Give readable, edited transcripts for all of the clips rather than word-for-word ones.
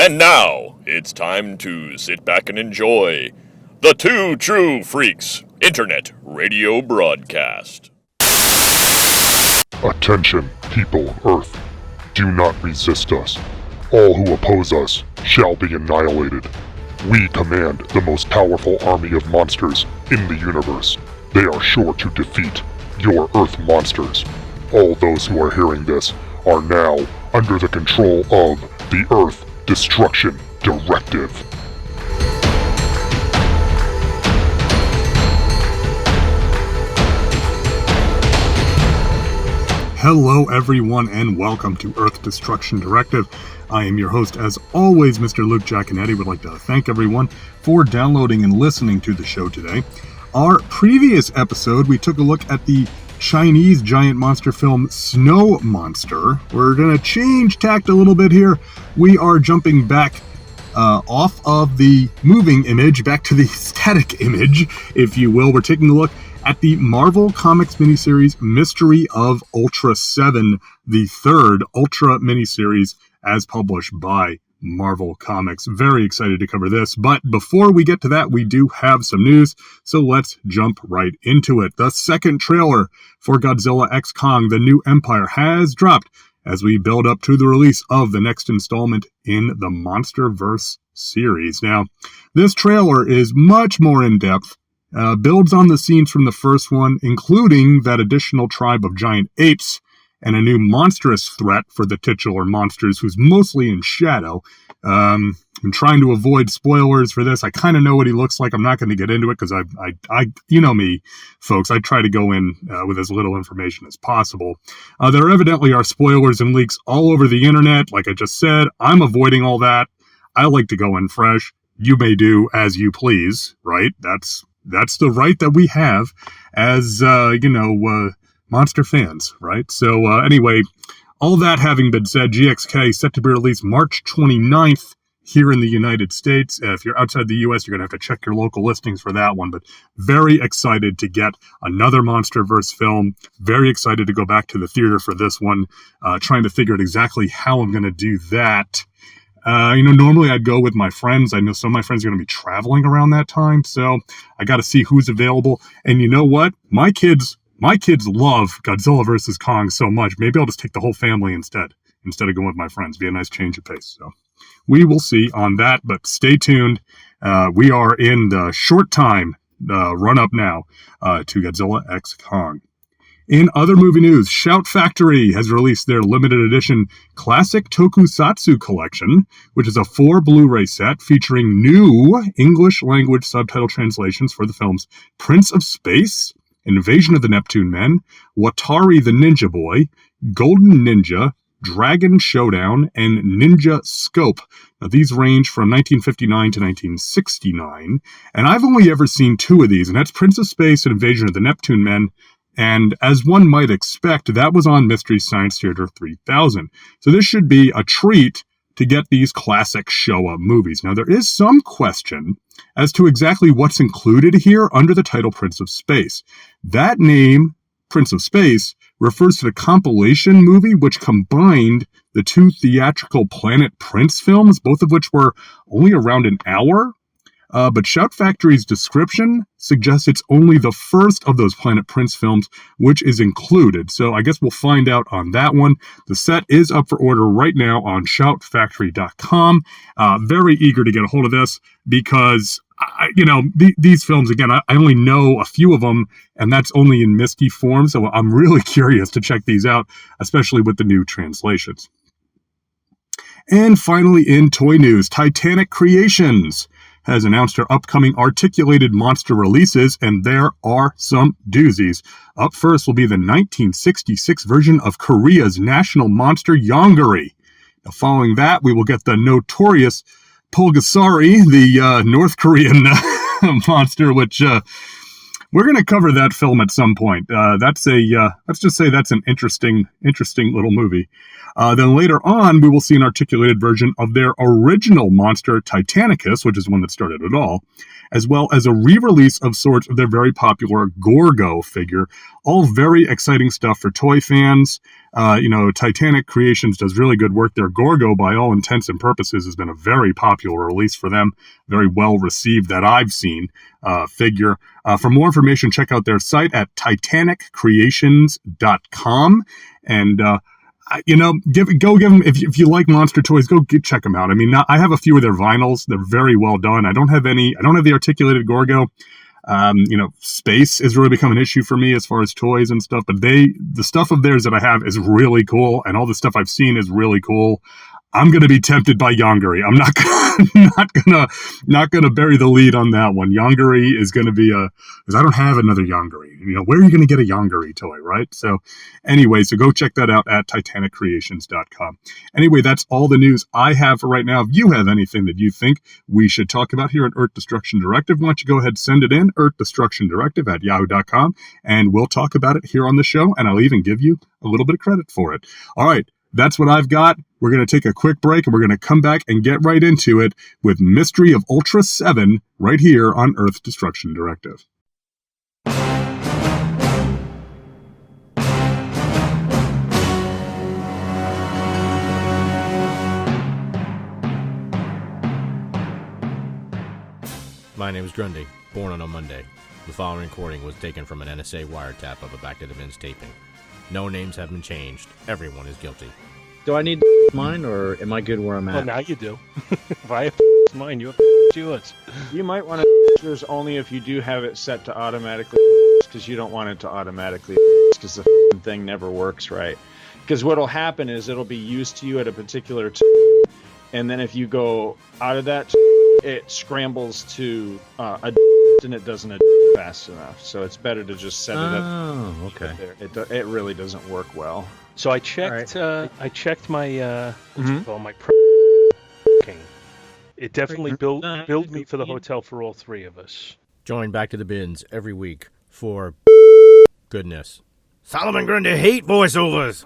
And now, it's time to sit back and enjoy the Two True Freaks Internet Radio Broadcast. Attention, people of Earth. Do not resist us. All who oppose us shall be annihilated. We command the most powerful army of monsters in the universe. They are sure to defeat your Earth monsters. All those who are hearing this are now under the control of the Earth Destruction Directive. Hello everyone and welcome to Earth Destruction Directive. I am your host as always, Mr. Luke Giaconetti. Would like to thank everyone for downloading and listening to the show today. Our previous episode, we took a look at the Chinese giant monster film Snow Monster. We're going to change tact a little bit here. We are jumping back off of the moving image, back to the static image, if you will. We're taking a look at the Marvel Comics miniseries Mystery of Ultra 7, the third Ultra miniseries as published by Marvel Comics. Very excited to cover this, but before we get to that, we do have some news, so let's jump right into it. The second trailer for Godzilla x Kong: The New Empire has dropped as we build up to the release of the next installment in the MonsterVerse series. Now, this trailer is much more in-depth, builds on the scenes from the first one, including that additional tribe of giant apes and a new monstrous threat for the titular monsters, who's mostly in shadow. I'm trying to avoid spoilers for this. I kind of know what he looks like. I'm not going to get into it because I, you know me, folks. I try to go in with as little information as possible. There evidently are spoilers and leaks all over the internet. Like I just said, I'm avoiding all that. I like to go in fresh. You may do as you please, right? That's the right that we have as, monster fans, right? So anyway, all that having been said, GXK set to be released March 29th here in the United States. If you're outside the US, you're going to have to check your local listings for that one, but very excited to get another MonsterVerse film. Very excited to go back to the theater for this one, trying to figure out exactly how I'm going to do that. Normally I'd go with my friends. I know some of my friends are going to be traveling around that time, so I got to see who's available. And you know what? My kids love Godzilla vs. Kong so much. Maybe I'll just take the whole family instead of going with my friends. Be a nice change of pace. So we will see on that, but stay tuned. We are in the short time run up now to Godzilla x Kong. In other movie news, Shout Factory has released their limited edition Classic Tokusatsu Collection, which is a 4 Blu-ray set featuring new English language subtitle translations for the films Prince of Space, Invasion of the Neptune Men, Watari the Ninja Boy, Golden Ninja, Dragon Showdown, and Ninja Scope. Now, these range from 1959 to 1969, and I've only ever seen 2 of these, and that's Prince of Space and Invasion of the Neptune Men. And as one might expect, that was on Mystery Science Theater 3000. So this should be a treat to get these classic Showa movies. Now, there is some question as to exactly what's included here under the title Prince of Space. That name, Prince of Space, refers to the compilation movie which combined the 2 theatrical Planet Prince films, both of which were only around an hour. But Shout Factory's description suggests it's only the first of those Planet Prince films which is included. So I guess we'll find out on that one. The set is up for order right now on shoutfactory.com. Very eager to get a hold of this because, these films, again, I only know a few of them, and that's only in misty form. So I'm really curious to check these out, especially with the new translations. And finally, in toy news, Titanic Creations has announced her upcoming articulated monster releases, and there are some doozies. Up first will be the 1966 version of Korea's national monster, Yongari. Now, following that, we will get the notorious Pulgasari, the North Korean monster, which we're going to cover that film at some point. Let's just say that's an interesting little movie. Then later on, we will see an articulated version of their original monster, Titanicus, which is one that started it all, as well as a re-release of sorts of their very popular Gorgo figure. All very exciting stuff for toy fans. Titanic Creations does really good work there. Gorgo, by all intents and purposes, has been a very popular release for them, very well received that I've seen figure. For more information, check out their site at titaniccreations.com. And give them, if you like monster toys, check them out. I mean, I have a few of their vinyls. They're very well done. I don't have the articulated Gorgo. Space has really become an issue for me as far as toys and stuff, but the stuff of theirs that I have is really cool, and all the stuff I've seen is really cool. I'm going to be tempted by Yongari. I'm not gonna bury the lead on that one. Yongari is going to be because I don't have another Yongari. Where are you going to get a Yongari toy, right? So anyway, so go check that out at titaniccreations.com. Anyway, that's all the news I have for right now. If you have anything that you think we should talk about here at Earth Destruction Directive, why don't you go ahead and send it in, earthdestructiondirective@yahoo.com, and we'll talk about it here on the show, and I'll even give you a little bit of credit for it. All right. That's what I've got. We're going to take a quick break, and we're going to come back and get right into it with Mystery of Ultra 7 right here on Earth Destruction Directive. My name is Grundy, born on a Monday. The following recording was taken from an NSA wiretap of a Back to the Bins taping. No names have been changed. Everyone is guilty. Do I need mine, or am I good where I'm at? Well, now you do. If I have mine, you have yours. You might want to yours only if you do have it set to automatically, because you don't want it to automatically, because the thing never works right. Because what'll happen is it'll be used to you at a particular and then if you go out of that, it scrambles to a and it doesn't fast enough. So it's better to just set it up. Oh, okay. It really doesn't work well. So I checked. Right. I checked my my king. It definitely billed me for the hotel for all three of us. Join Back to the Bins every week for goodness. Solomon Grundy hate voiceovers.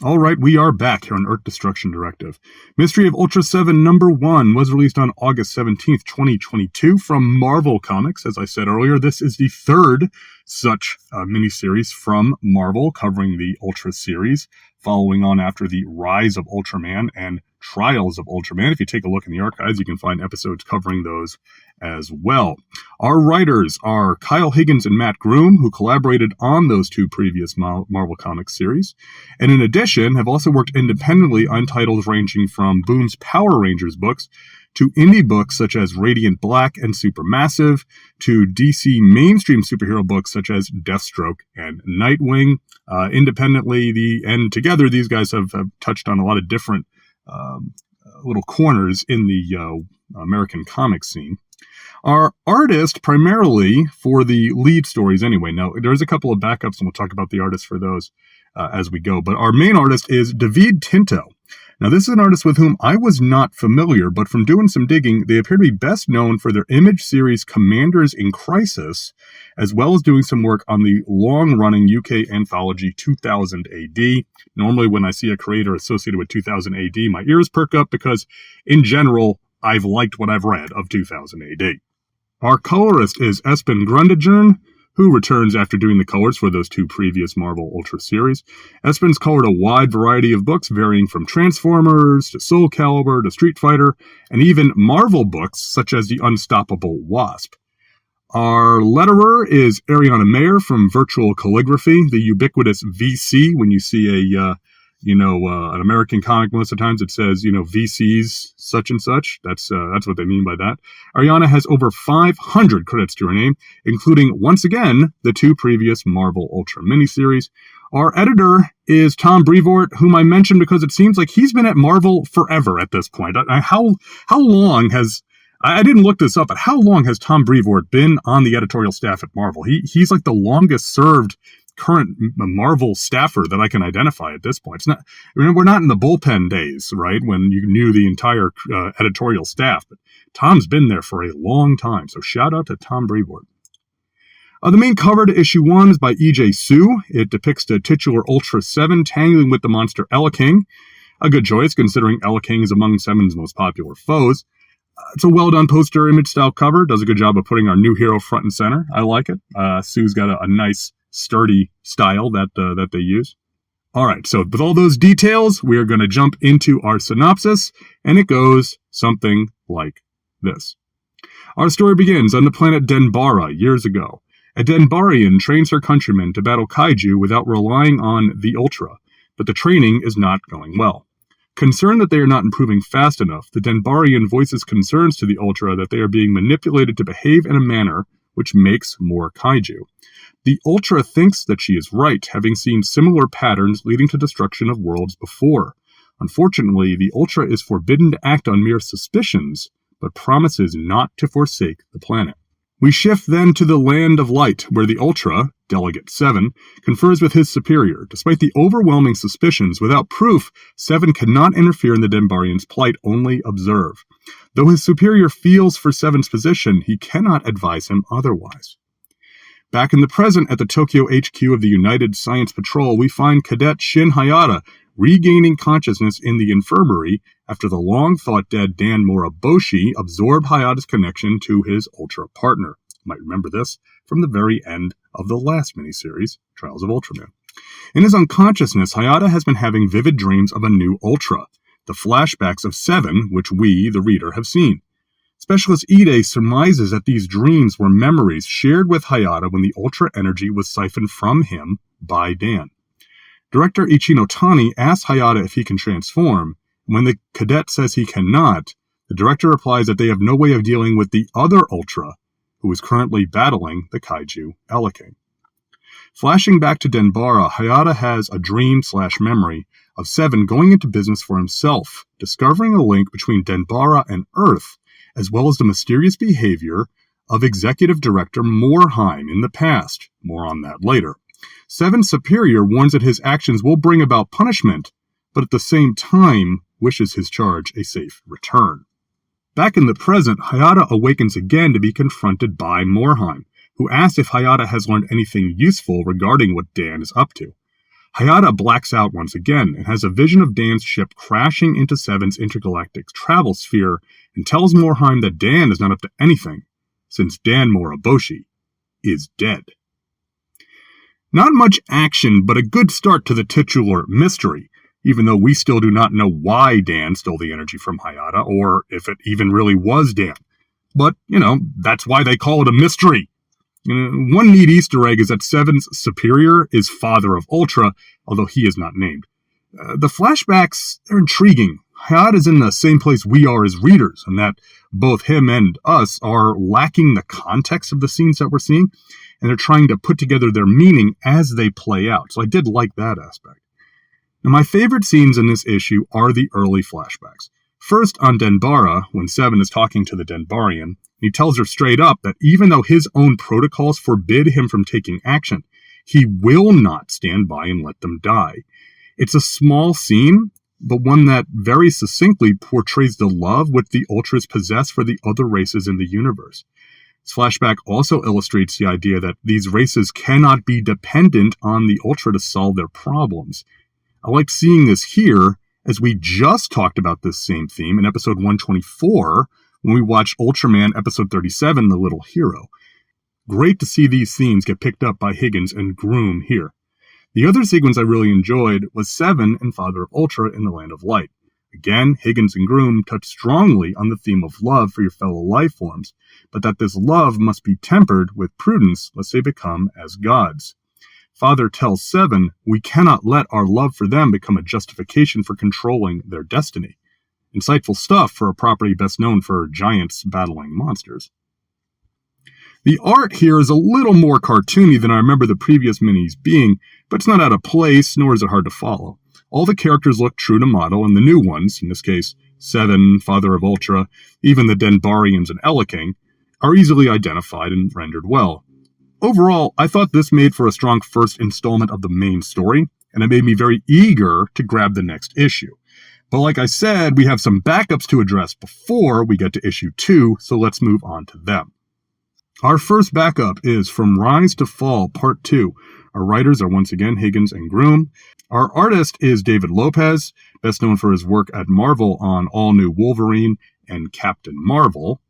All right, we are back here on Earth Destruction Directive. Mystery of Ultra 7 number 1 was released on August 17th, 2022 from Marvel Comics. As I said earlier, this is the third such miniseries from Marvel covering the Ultra series, following on after the Rise of Ultraman and Trials of Ultraman. If you take a look in the archives, you can find episodes covering those as well. Our writers are Kyle Higgins and Matt Groom, who collaborated on those two previous Marvel Comics series, and in addition have also worked independently on titles ranging from Boom's Power Rangers books to indie books such as Radiant Black and Supermassive, to DC mainstream superhero books such as Deathstroke and Nightwing. Independently, and together, these guys have touched on a lot of different little corners in the American comic scene. Our artist, primarily for the lead stories anyway. Now, there's a couple of backups, and we'll talk about the artists for those as we go. But our main artist is David Tinto. Now, this is an artist with whom I was not familiar, but from doing some digging, they appear to be best known for their Image series Commanders in Crisis, as well as doing some work on the long-running UK anthology 2000 AD. Normally, when I see a creator associated with 2000 AD, my ears perk up because, in general, I've liked what I've read of 2000 AD. Our colorist is Espen Grundegern, who returns after doing the colors for those two previous Marvel Ultra series. Espen's colored a wide variety of books, varying from Transformers to Soul Calibur to Street Fighter, and even Marvel books such as The Unstoppable Wasp. Our letterer is Ariana Mayer from Virtual Calligraphy, the ubiquitous VC. When you see an American comic, most of the times it says, VC's such and such. That's what they mean by that. Ariana has over 500 credits to her name, including, once again, the two previous Marvel Ultra miniseries. Our editor is Tom Brevoort, whom I mentioned because it seems like he's been at Marvel forever at this point. How long has... I didn't look this up, but how long has Tom Brevoort been on the editorial staff at Marvel? He's like the longest served current Marvel staffer that I can identify at this point. We're not in the bullpen days, right, when you knew the entire editorial staff, but Tom's been there for a long time, so shout out to Tom Brevoort. The main cover to issue 1 is by E.J. Sue. It depicts the titular Ultra 7 tangling with the monster King. A good choice, considering King is among 7's most popular foes. It's a well-done poster image style cover. Does a good job of putting our new hero front and center. I like it. Sue's got a nice, sturdy style that they use. All right, so with all those details, we are going to jump into our synopsis, and it goes something like this. Our story begins on the planet Denbara years ago. A Denbarian trains her countrymen to battle kaiju without relying on the Ultra, but the training is not going well. Concerned that they are not improving fast enough, the Denbarian voices concerns to the Ultra that they are being manipulated to behave in a manner which makes more kaiju. The Ultra thinks that she is right, having seen similar patterns leading to destruction of worlds before. Unfortunately, the Ultra is forbidden to act on mere suspicions, but promises not to forsake the planet. We shift then to the Land of Light, where the Ultra, Delegate 7, confers with his superior. Despite the overwhelming suspicions, without proof, 7 cannot interfere in the Denbarian's plight, only observe. Though his superior feels for 7's position, he cannot advise him otherwise. Back in the present, at the Tokyo HQ of the United Science Patrol, we find Cadet Shin Hayata regaining consciousness in the infirmary after the long-thought-dead Dan Moriboshi absorbed Hayata's connection to his Ultra partner. You might remember this from the very end of the last miniseries, Trials of Ultraman. In his unconsciousness, Hayata has been having vivid dreams of a new Ultra, the flashbacks of 7, which we, the reader, have seen. Specialist Ide surmises that these dreams were memories shared with Hayata when the Ultra energy was siphoned from him by Dan. Director Ichino Tani asks Hayata if he can transform, and when the cadet says he cannot, the director replies that they have no way of dealing with the other Ultra, who is currently battling the kaiju King. Flashing back to Denbara, Hayata has a dream/memory of 7 going into business for himself, discovering a link between Denbara and Earth, as well as the mysterious behavior of Executive Director Morheim in the past. More on that later. 7's superior warns that his actions will bring about punishment, but at the same time wishes his charge a safe return. Back in the present, Hayata awakens again to be confronted by Morheim, who asks if Hayata has learned anything useful regarding what Dan is up to. Hayata blacks out once again and has a vision of Dan's ship crashing into 7's intergalactic travel sphere and tells Morheim that Dan is not up to anything, since Dan Moriboshi is dead. Not much action, but a good start to the titular mystery, even though we still do not know why Dan stole the energy from Hayata, or if it even really was Dan. But, that's why they call it a mystery. One neat Easter egg is that 7's superior is father of Ultra, although he is not named. The flashbacks, they're intriguing. Hayata is in the same place we are as readers, and that both him and us are lacking the context of the scenes that we're seeing, and they're trying to put together their meaning as they play out. So I did like that aspect. Now, my favorite scenes in this issue are the early flashbacks. First, on Denbara, when 7 is talking to the Denbarian, he tells her straight up that even though his own protocols forbid him from taking action, he will not stand by and let them die. It's a small scene, but one that very succinctly portrays the love which the Ultras possess for the other races in the universe. This flashback also illustrates the idea that these races cannot be dependent on the Ultra to solve their problems. I like seeing this here, as we just talked about this same theme in episode 124, when we watched Ultraman episode 37, The Little Hero. Great to see these themes get picked up by Higgins and Groom here. The other sequence I really enjoyed was 7 and Father of Ultra in the Land of Light. Again, Higgins and Groom touch strongly on the theme of love for your fellow life forms, but that this love must be tempered with prudence lest they become as gods. Father tells 7, we cannot let our love for them become a justification for controlling their destiny. Insightful stuff for a property best known for giants battling monsters. The art here is a little more cartoony than I remember the previous minis being, but it's not out of place, nor is it hard to follow. All the characters look true to model, and the new ones, in this case 7, Father of Ultra, even the Denbarians and King, are easily identified and rendered well. Overall, I thought this made for a strong first installment of the main story, and it made me very eager to grab the next issue. But like I said, we have some backups to address before we get to issue 2, so let's move on to them. Our first backup is From Rise to Fall, Part 2. Our writers are once again Higgins and Groom. Our artist is David Lopez, best known for his work at Marvel on All New Wolverine and Captain Marvel.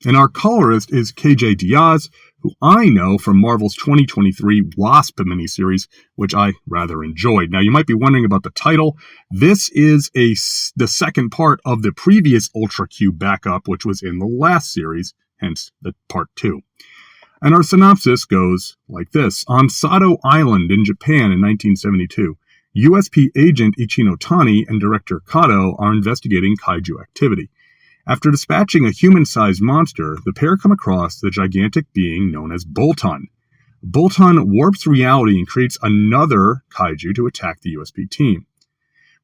And our colorist is KJ Diaz, who I know from Marvel's 2023 Wasp miniseries, which I rather enjoyed. Now, you might be wondering about the title. This is the second part of the previous Ultra Q backup, which was in the last series, hence the Part 2. And our synopsis goes like this. On Sado Island in Japan in 1972, USP agent Ichino Tani and director Kato are investigating kaiju activity. After dispatching a human-sized monster, the pair come across the gigantic being known as Bolton. Bolton warps reality and creates another kaiju to attack the USP team.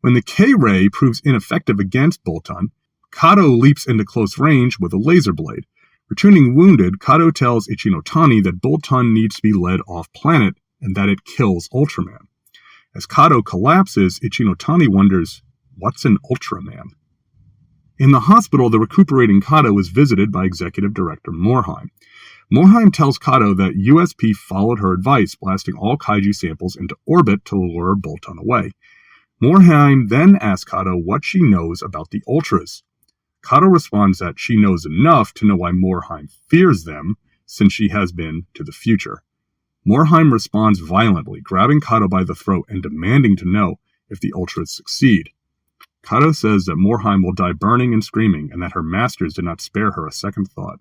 When the K-ray proves ineffective against Bolton, Kato leaps into close range with a laser blade. Returning wounded, Kato tells Ichino Tani that Bolton needs to be led off-planet and that it kills Ultraman. As Kato collapses, Ichino Tani wonders, what's an Ultraman? In the hospital, the recuperating Kato is visited by Executive Director Morheim. Morheim tells Kato that USP followed her advice, blasting all kaiju samples into orbit to lure Bolton away. Morheim then asks Kato what she knows about the Ultras. Kato responds that she knows enough to know why Morheim fears them, since she has been to the future. Morheim responds violently, grabbing Kato by the throat and demanding to know if the Ultras succeed. Kato says that Morheim will die burning and screaming, and that her masters did not spare her a second thought.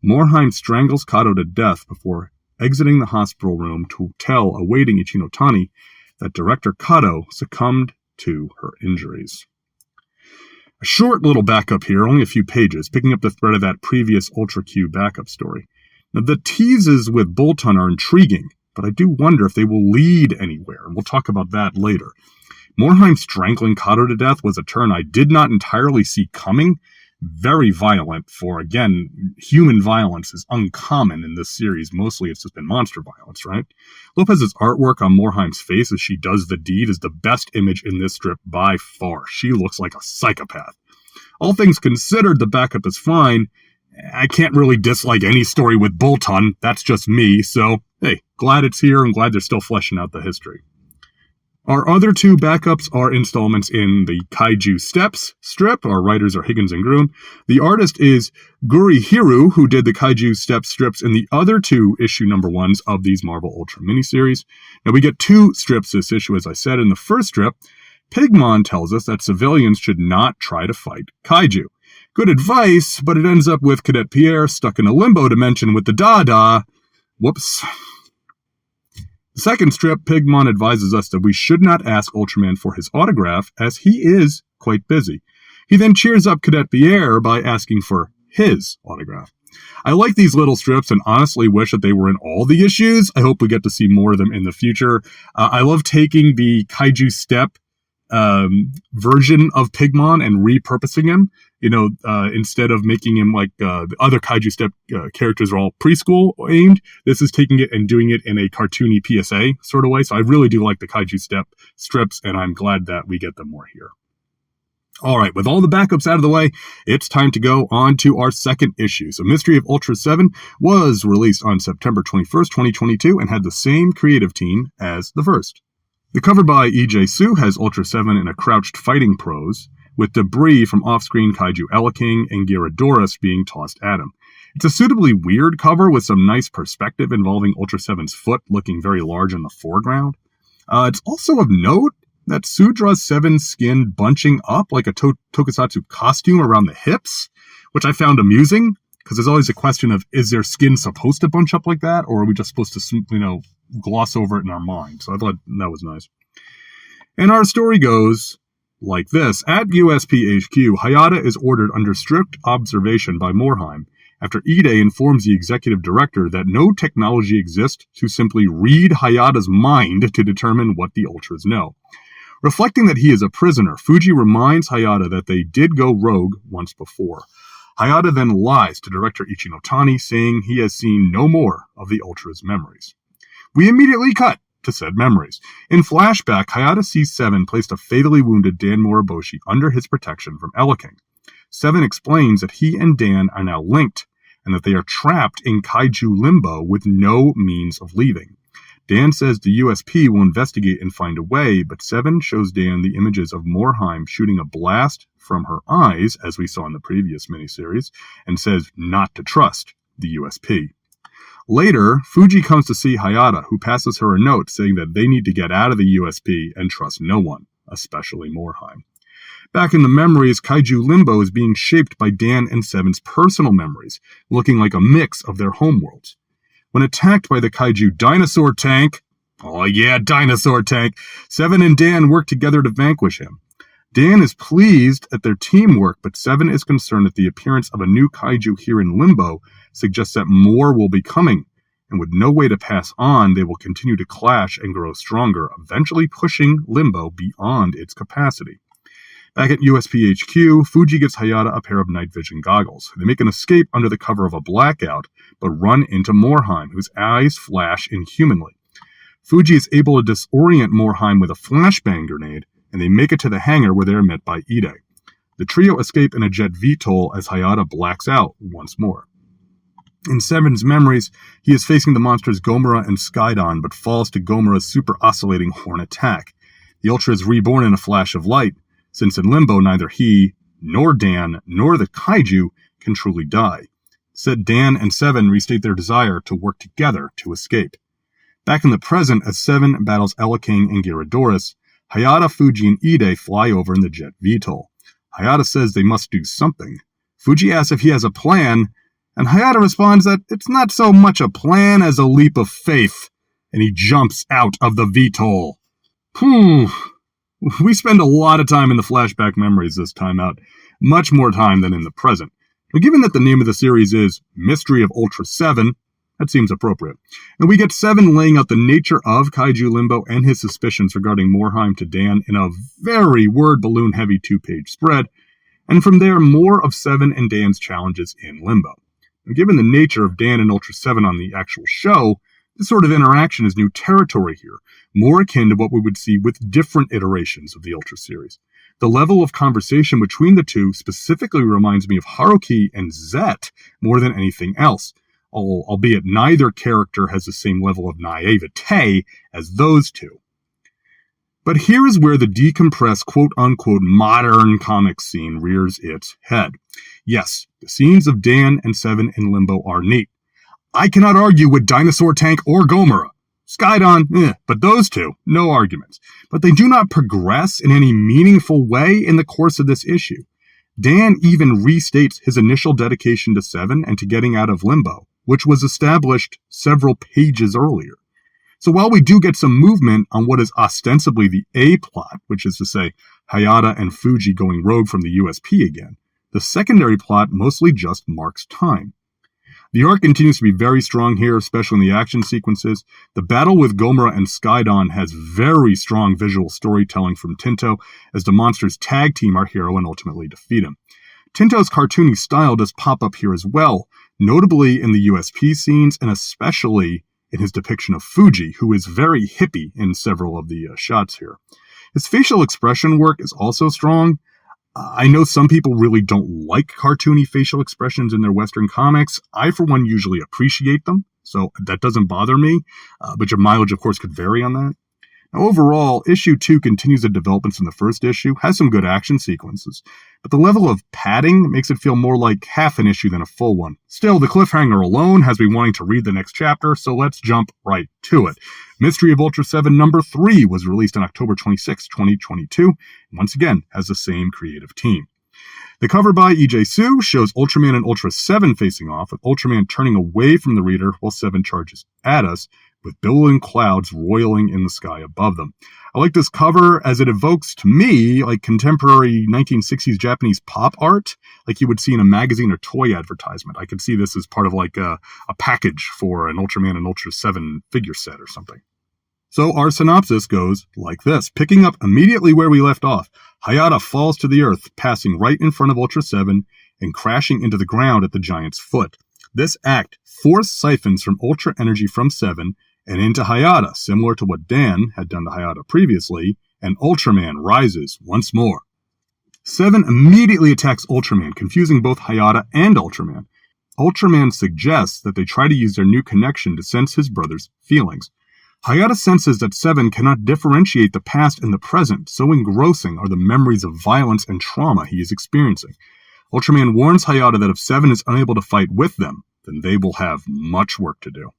Morheim strangles Kato to death before exiting the hospital room to tell awaiting Ichino Tani that Director Kato succumbed to her injuries. A short little backup here, only a few pages, picking up the thread of that previous Ultra Q backup story. Now, the teases with Bolton are intriguing, but I do wonder if they will lead anywhere, and we'll talk about that later. Morheim strangling Kato to death was a turn I did not entirely see coming. Very violent for, again, human violence is uncommon in this series. Mostly it's just been monster violence, right? Lopez's artwork on Morheim's face as she does the deed is the best image in this strip by far. She looks like a psychopath. All things considered, the backup is fine. I can't really dislike any story with Bolton. That's just me. So, hey, glad it's here and glad they're still fleshing out the history. Our other two backups are installments in the Kaiju Steps strip. Our writers are Higgins and Groom. The artist is Guri Hiru, who did the Kaiju Steps strips in the other two issue number ones of these Marvel Ultra miniseries. Now, we get two strips this issue, as I said. In the first strip, Pigmon tells us that civilians should not try to fight Kaiju. Good advice, but it ends up with Cadet Pierre stuck in a limbo dimension with the Dada. Whoops. The second strip, Pigmon advises us that we should not ask Ultraman for his autograph, as he is quite busy. He then cheers up Cadet Pierre by asking for his autograph. I like these little strips and honestly wish that they were in all the issues. I hope we get to see more of them in the future. I love taking the Kaiju Step version of Pigmon and repurposing him. Instead of making him like the other Kaiju Step characters are all preschool aimed, this is taking it and doing it in a cartoony PSA sort of way. So I really do like the Kaiju Step strips, and I'm glad that we get them more here. All right, with all the backups out of the way, it's time to go on to our second issue. So Mystery of Ultra 7 was released on September 21st, 2022, and had the same creative team as the first. The cover by E.J. Su has Ultra 7 in a crouched fighting pose, with debris from off-screen Kaiju Eleking and Gyaradoris being tossed at him. It's a suitably weird cover with some nice perspective involving Ultra 7's foot looking very large in the foreground. It's also of note that Su draws 7's skin bunching up like a tokusatsu costume around the hips, which I found amusing, because there's always a question of, is their skin supposed to bunch up like that, or are we just supposed to, gloss over it in our mind? So I thought that was nice. And our story goes like this. At USP HQ, Hayata is ordered under strict observation by Morheim after Ide informs the executive director that no technology exists to simply read Hayata's mind to determine what the Ultras know. Reflecting that he is a prisoner, Fuji reminds Hayata that they did go rogue once before. Hayata then lies to director Ichino Tani, saying he has seen no more of the Ultra's memories. We immediately cut to said memories. In flashback, Hayata sees Seven placed a fatally wounded Dan Moriboshi under his protection from Eleking. Seven explains that he and Dan are now linked, and that they are trapped in kaiju limbo with no means of leaving. Dan says the USP will investigate and find a way, but Seven shows Dan the images of Morheim shooting a blast from her eyes, as we saw in the previous miniseries, and says not to trust the USP. Later, Fuji comes to see Hayata, who passes her a note saying that they need to get out of the USP and trust no one, especially Morheim. Back in the memories, Kaiju Limbo is being shaped by Dan and Seven's personal memories, looking like a mix of their homeworlds. When attacked by the Kaiju Dinosaur Tank, oh yeah, Dinosaur Tank, Seven and Dan work together to vanquish him. Dan is pleased at their teamwork, but Seven is concerned that the appearance of a new Kaiju here in Limbo suggests that more will be coming, and with no way to pass on, they will continue to clash and grow stronger, eventually pushing Limbo beyond its capacity. Back at USP HQ, Fuji gives Hayata a pair of night vision goggles. They make an escape under the cover of a blackout, but run into Morheim, whose eyes flash inhumanly. Fuji is able to disorient Morheim with a flashbang grenade, and they make it to the hangar where they are met by Ide. The trio escape in a jet VTOL as Hayata blacks out once more. In Seven's memories, he is facing the monsters Gomorrah and Skydon, but falls to Gomorrah's super oscillating horn attack. The Ultra is reborn in a flash of light, since in Limbo neither he, nor Dan, nor the Kaiju can truly die. Said Dan and Seven restate their desire to work together to escape. Back in the present, as Seven battles King and Gyaradoris, Hayata, Fuji, and Ide fly over in the jet VTOL. Hayata says they must do something. Fuji asks if he has a plan, and Hayata responds that it's not so much a plan as a leap of faith, and he jumps out of the VTOL. We spend a lot of time in the flashback memories this time out, much more time than in the present. But given that the name of the series is Mystery of Ultra 7, that seems appropriate. And we get Seven laying out the nature of Kaiju Limbo and his suspicions regarding Morheim to Dan in a very word balloon heavy 2-page spread, and from there more of Seven and Dan's challenges in Limbo. And given the nature of Dan and Ultra 7 on the actual show, this sort of interaction is new territory here, more akin to what we would see with different iterations of the Ultra series. The level of conversation between the two specifically reminds me of Haruki and Zet more than anything else, albeit neither character has the same level of naivete as those two. But here is where the decompressed quote-unquote modern comic scene rears its head. Yes, the scenes of Dan and Seven in Limbo are neat. I cannot argue with Dinosaur Tank or Gomorrah. Skydon, but those two, no arguments. But they do not progress in any meaningful way in the course of this issue. Dan even restates his initial dedication to Seven and to getting out of Limbo, which was established several pages earlier. So while we do get some movement on what is ostensibly the A plot, which is to say Hayata and Fuji going rogue from the USP again, the secondary plot mostly just marks time. The arc continues to be very strong here, especially in the action sequences. The battle with Gomorrah and Skydon has very strong visual storytelling from Tinto, as the monsters tag team our hero and ultimately defeat him. Tinto's cartoony style does pop up here as well, notably in the USP scenes and especially in his depiction of Fuji, who is very hippie in several of the shots here. His facial expression work is also strong. I know some people really don't like cartoony facial expressions in their Western comics. I, for one, usually appreciate them, so that doesn't bother me, but your mileage, of course, could vary on that. Now, overall, issue 2 continues the developments from the first issue, has some good action sequences, but the level of padding makes it feel more like half an issue than a full one. Still, the cliffhanger alone has me wanting to read the next chapter, so let's jump right to it. Mystery of Ultra 7 number 3 was released on October 26, 2022, and once again has the same creative team. The cover by E.J. Su shows Ultraman and Ultra 7 facing off, with Ultraman turning away from the reader while 7 charges at us, with billowing clouds roiling in the sky above them. I like this cover as it evokes to me like contemporary 1960s Japanese pop art, like you would see in a magazine or toy advertisement. I could see this as part of like a package for an Ultraman and Ultra 7 figure set or something. So our synopsis goes like this. Picking up immediately where we left off, Hayata falls to the earth, passing right in front of Ultra 7 and crashing into the ground at the giant's foot. This act force siphons from Ultra energy from 7 and into Hayata, similar to what Dan had done to Hayata previously, and Ultraman rises once more. 7 immediately attacks Ultraman, confusing both Hayata and Ultraman. Ultraman suggests that they try to use their new connection to sense his brother's feelings. Hayata senses that Seven cannot differentiate the past and the present, so engrossing are the memories of violence and trauma he is experiencing. Ultraman warns Hayata that if Seven is unable to fight with them, then they will have much work to do.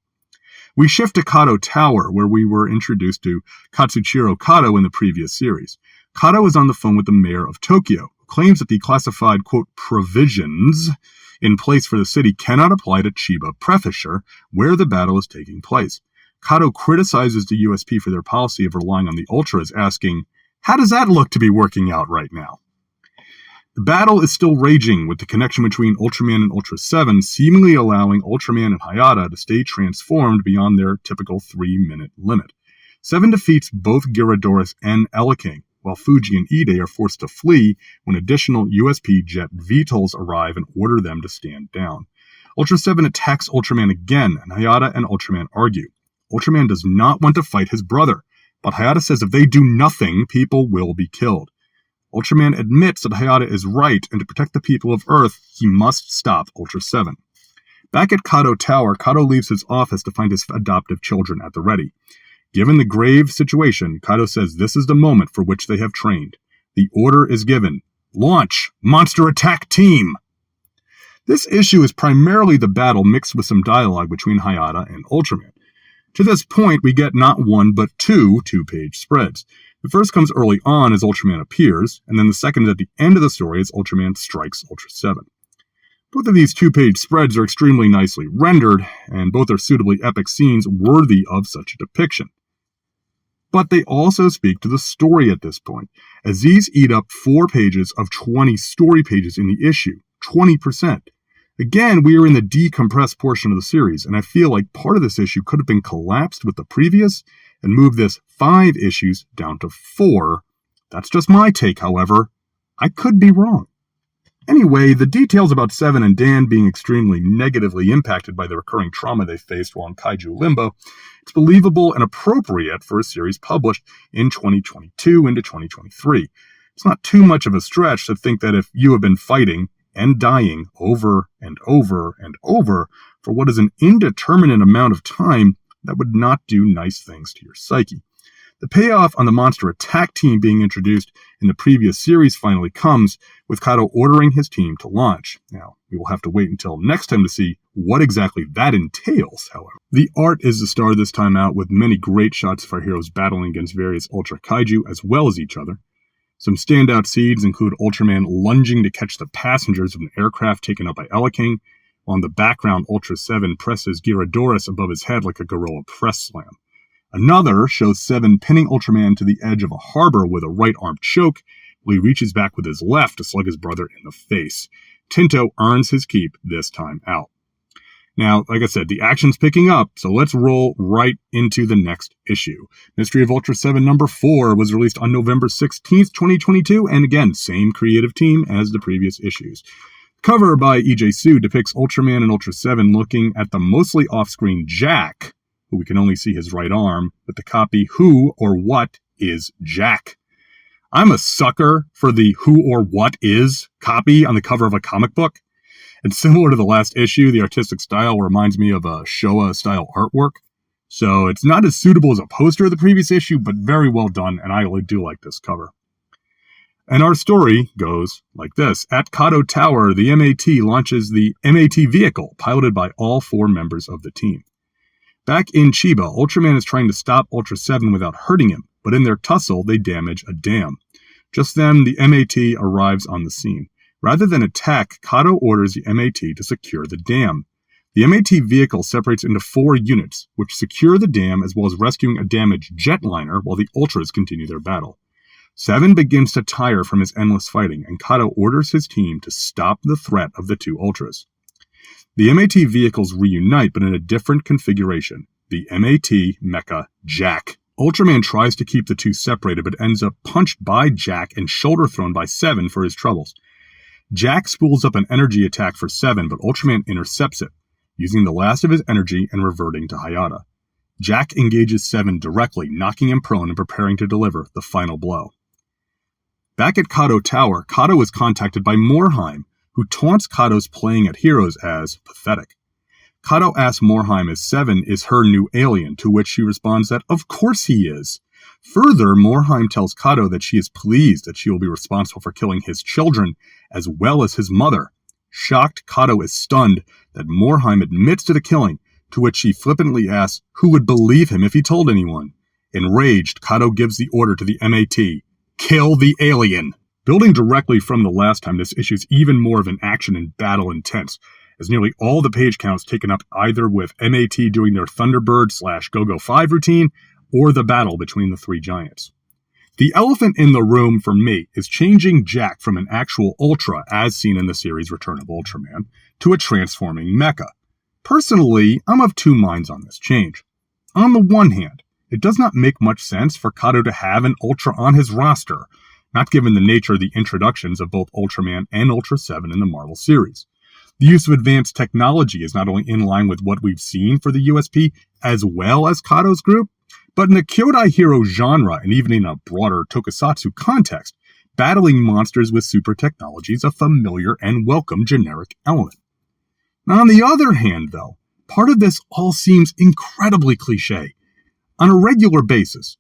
We shift to Kato Tower, where we were introduced to Katsuchiro Kato in the previous series. Kato is on the phone with the mayor of Tokyo, who claims that the classified, quote, provisions in place for the city cannot apply to Chiba Prefecture, where the battle is taking place. Kato criticizes the USP for their policy of relying on the Ultras, asking, how does that look to be working out right now? The battle is still raging, with the connection between Ultraman and Ultra 7 seemingly allowing Ultraman and Hayata to stay transformed beyond their typical 3-minute limit. 7 defeats both Gyaradoris and Eleking, while Fuji and Ide are forced to flee when additional USP jet VTOLs arrive and order them to stand down. Ultra 7 attacks Ultraman again, and Hayata and Ultraman argue. Ultraman does not want to fight his brother, but Hayata says if they do nothing, people will be killed. Ultraman admits that Hayata is right, and to protect the people of Earth, he must stop Ultra 7. Back at Kato Tower, Kato leaves his office to find his adoptive children at the ready. Given the grave situation, Kato says this is the moment for which they have trained. The order is given. Launch! Monster Attack Team! This issue is primarily the battle mixed with some dialogue between Hayata and Ultraman. To this point, we get not one, but two two-page spreads. The first comes early on as Ultraman appears, and then the second is at the end of the story as Ultraman strikes Ultra 7. Both of these two-page spreads are extremely nicely rendered, and both are suitably epic scenes worthy of such a depiction. But they also speak to the story at this point, as these eat up 4 pages of 20 story pages in the issue, 20%. Again, we are in the decompressed portion of the series, and I feel like part of this issue could have been collapsed with the previous and moved this 5 issues down to 4. That's just my take, however. I could be wrong. Anyway, the details about Seven and Dan being extremely negatively impacted by the recurring trauma they faced while in Kaiju Limbo, it's believable and appropriate for a series published in 2022 into 2023. It's not too much of a stretch to think that if you have been fighting and dying over and over and over for what is an indeterminate amount of time, that would not do nice things to your psyche. The payoff on the Monster Attack Team being introduced in the previous series finally comes, with Kato ordering his team to launch. Now, we will have to wait until next time to see what exactly that entails, however. The art is the star this time out, with many great shots of our heroes battling against various Ultra Kaiju as well as each other. Some standout scenes include Ultraman lunging to catch the passengers of an aircraft taken up by Eleking, while in the background Ultra 7 presses Gyaradoris above his head like a gorilla press slam. Another shows Seven pinning Ultraman to the edge of a harbor with a right-arm choke, while he reaches back with his left to slug his brother in the face. Tinto earns his keep this time out. Now, like I said, the action's picking up, so let's roll right into the next issue. Mystery of Ultra 7 number 4 was released on November 16th, 2022, and again, same creative team as the previous issues. Cover by E.J. Su depicts Ultraman and Ultra 7 looking at the mostly off-screen Jack, who we can only see his right arm, with the copy Who or What is Jack. I'm a sucker for the Who or What is copy on the cover of a comic book. And similar to the last issue, the artistic style reminds me of a Showa-style artwork. So it's not as suitable as a poster of the previous issue, but very well done, and I do like this cover. And our story goes like this. At Kato Tower, the MAT launches the MAT vehicle, piloted by all 4 members of the team. Back in Chiba, Ultraman is trying to stop Ultra 7 without hurting him, but in their tussle, they damage a dam. Just then, the MAT arrives on the scene. Rather than attack, Kato orders the MAT to secure the dam. The MAT vehicle separates into 4 units, which secure the dam as well as rescuing a damaged jetliner while the Ultras continue their battle. Seven begins to tire from his endless fighting, and Kato orders his team to stop the threat of the 2 Ultras. The MAT vehicles reunite, but in a different configuration, the MAT Mecha Jack. Ultraman tries to keep the 2 separated, but ends up punched by Jack and shoulder thrown by Seven for his troubles. Jack spools up an energy attack for Seven, but Ultraman intercepts it, using the last of his energy and reverting to Hayata. Jack engages Seven directly, knocking him prone and preparing to deliver the final blow. Back at Kato Tower, Kato is contacted by Morheim, who taunts Kato's playing at Heroes as pathetic. Kato asks Morheim if Seven is her new alien, to which she responds that of course he is. Further, Morheim tells Kato that she is pleased that she will be responsible for killing his children, as well as his mother. Shocked, Kato is stunned that Morheim admits to the killing, to which she flippantly asks who would believe him if he told anyone. Enraged, Kato gives the order to the MAT, kill the alien. Building directly from the last time, this issue is even more of an action and battle intense, as nearly all the page counts taken up either with MAT doing their Thunderbird/Go-Go 5 routine, or the battle between the three giants. The elephant in the room for me is changing Jack from an actual Ultra, as seen in the series Return of Ultraman, to a transforming mecha. Personally, I'm of two minds on this change. On the one hand, it does not make much sense for Kato to have an Ultra on his roster, not given the nature of the introductions of both Ultraman and Ultra 7 in the Marvel series. The use of advanced technology is not only in line with what we've seen for the USP, as well as Kato's group, but in the Kyodai hero genre, and even in a broader tokusatsu context, battling monsters with super technology is a familiar and welcome generic element. Now, on the other hand, though, part of this all seems incredibly cliche. On a regular basis,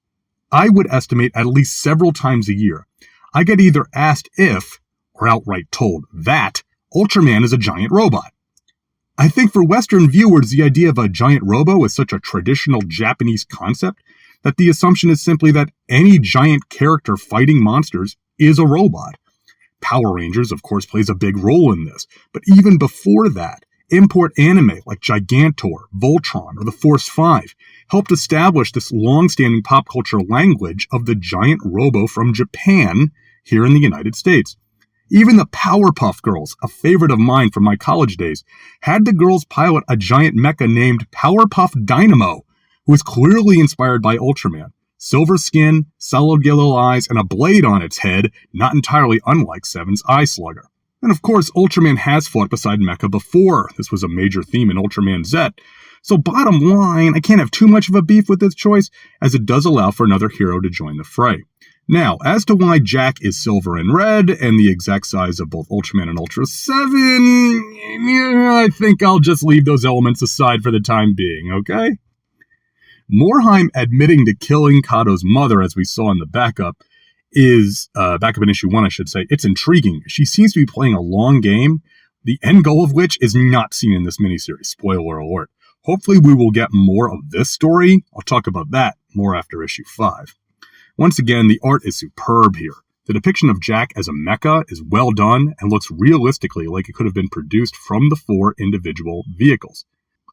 I would estimate at least several times a year, I get either asked if, or outright told that, Ultraman is a giant robot. I think for Western viewers, the idea of a giant robo is such a traditional Japanese concept that the assumption is simply that any giant character fighting monsters is a robot. Power Rangers, of course, plays a big role in this, but even before that, import anime like Gigantor, Voltron, or the Force 5 helped establish this long-standing pop culture language of the giant robo from Japan here in the United States. Even the Powerpuff Girls, a favorite of mine from my college days, had the girls pilot a giant mecha named Powerpuff Dynamo, who was clearly inspired by Ultraman. Silver skin, solid yellow eyes, and a blade on its head, not entirely unlike Seven's Eye Slugger. And of course, Ultraman has fought beside mecha before. This was a major theme in Ultraman Z. So bottom line, I can't have too much of a beef with this choice, as it does allow for another hero to join the fray. Now, as to why Jack is silver and red, and the exact size of both Ultraman and Ultra 7, I think I'll just leave those elements aside for the time being, okay? Morheim admitting to killing Kato's mother, as we saw in the backup in issue 1, I should say, it's intriguing. She seems to be playing a long game, the end goal of which is not seen in this miniseries. Spoiler alert. Hopefully we will get more of this story. I'll talk about that more after issue 5. Once again, the art is superb here. The depiction of Jack as a mecha is well done and looks realistically like it could have been produced from the 4 individual vehicles.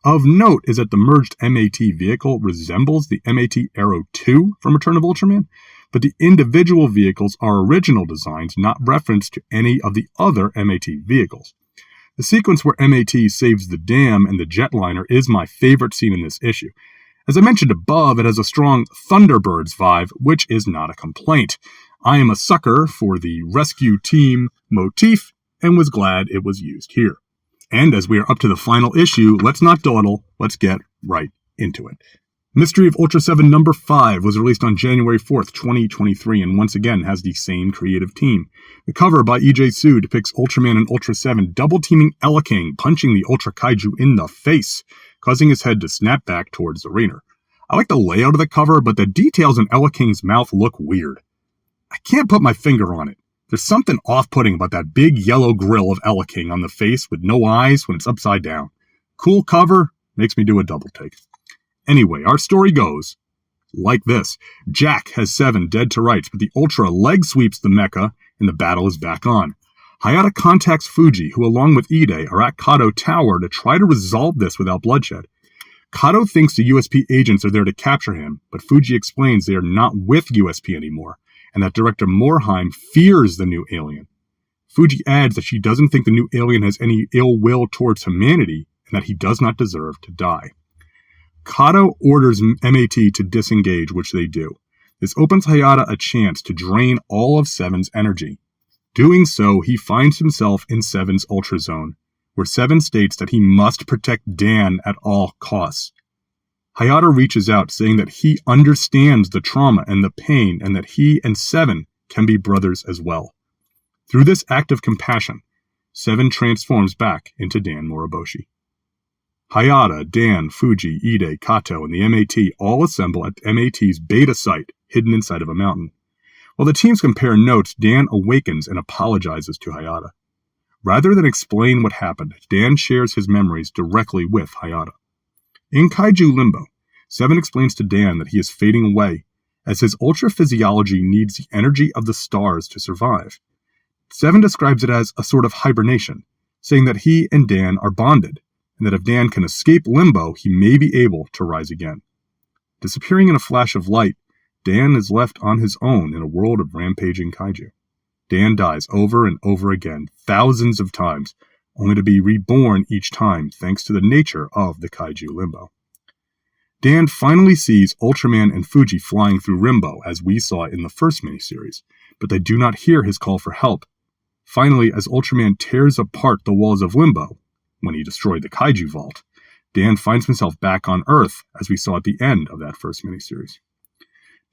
Of note is that the merged MAT vehicle resembles the MAT Aero 2 from Return of Ultraman, but the individual vehicles are original designs, not referenced to any of the other MAT vehicles. The sequence where MAT saves the dam and the jetliner is my favorite scene in this issue. As I mentioned above, it has a strong Thunderbirds vibe, which is not a complaint. I am a sucker for the rescue team motif and was glad it was used here. And as we are up to the final issue, let's not dawdle, let's get right into it. Mystery of Ultra 7 number 5 was released on January 4th, 2023, and once again has the same creative team. The cover by E.J. Su depicts Ultraman and Ultra 7 double-teaming King, punching the Ultra Kaiju in the face, causing his head to snap back towards the Rainer. I like the layout of the cover, but the details in King's mouth look weird. I can't put my finger on it. There's something off-putting about that big yellow grill of King on the face with no eyes when it's upside down. Cool cover, makes me do a double take. Anyway, our story goes like this. Jack has 7 dead to rights, but the Ultra leg sweeps the mecha, and the battle is back on. Hayata contacts Fuji, who along with Ide are at Kato Tower to try to resolve this without bloodshed. Kato thinks the USP agents are there to capture him, but Fuji explains they are not with USP anymore, and that Director Morheim fears the new alien. Fuji adds that she doesn't think the new alien has any ill will towards humanity, and that he does not deserve to die. Kato orders MAT to disengage, which they do. This opens Hayata a chance to drain all of 7's energy. Doing so, he finds himself in 7's Ultra Zone, where 7 states that he must protect Dan at all costs. Hayata reaches out, saying that he understands the trauma and the pain, and that he and 7 can be brothers as well. Through this act of compassion, Seven transforms back into Dan Moriboshi. Hayata, Dan, Fuji, Ide, Kato, and the MAT all assemble at MAT's beta site, hidden inside of a mountain. While the teams compare notes, Dan awakens and apologizes to Hayata. Rather than explain what happened, Dan shares his memories directly with Hayata. In Kaiju Limbo, Seven explains to Dan that he is fading away, as his ultra physiology needs the energy of the stars to survive. Seven describes it as a sort of hibernation, saying that he and Dan are bonded, and that if Dan can escape Limbo, he may be able to rise again. Disappearing in a flash of light, Dan is left on his own in a world of rampaging kaiju. Dan dies over and over again, thousands of times, only to be reborn each time thanks to the nature of the Kaiju Limbo. Dan finally sees Ultraman and Fuji flying through Limbo, as we saw in the first miniseries, but they do not hear his call for help. Finally, as Ultraman tears apart the walls of Limbo, when he destroyed the Kaiju Vault, Dan finds himself back on Earth, as we saw at the end of that first miniseries.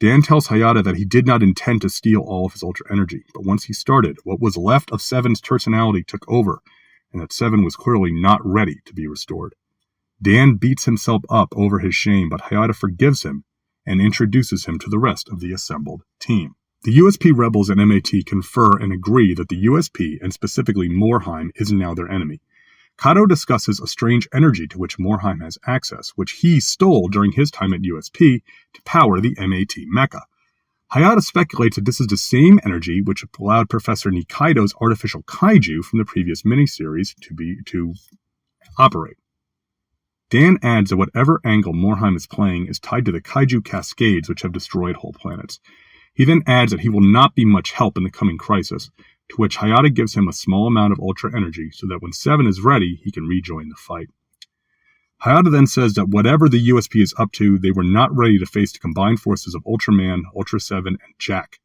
Dan tells Hayata that he did not intend to steal all of his Ultra energy, but once he started, what was left of Seven's personality took over, and that Seven was clearly not ready to be restored. Dan beats himself up over his shame, but Hayata forgives him and introduces him to the rest of the assembled team. The USP rebels and MAT confer and agree that the USP, and specifically Morheim, is now their enemy. Kato discusses a strange energy to which Morheim has access, which he stole during his time at USP to power the MAT mecha. Hayata speculates that this is the same energy which allowed Professor Nikaido's artificial kaiju from the previous miniseries to operate. Dan adds that whatever angle Morheim is playing is tied to the kaiju cascades which have destroyed whole planets. He then adds that he will not be much help in the coming crisis, to which Hayata gives him a small amount of Ultra energy so that when Seven is ready, he can rejoin the fight. Hayata then says that whatever the USP is up to, they were not ready to face the combined forces of Ultraman, Ultra 7, and Jack,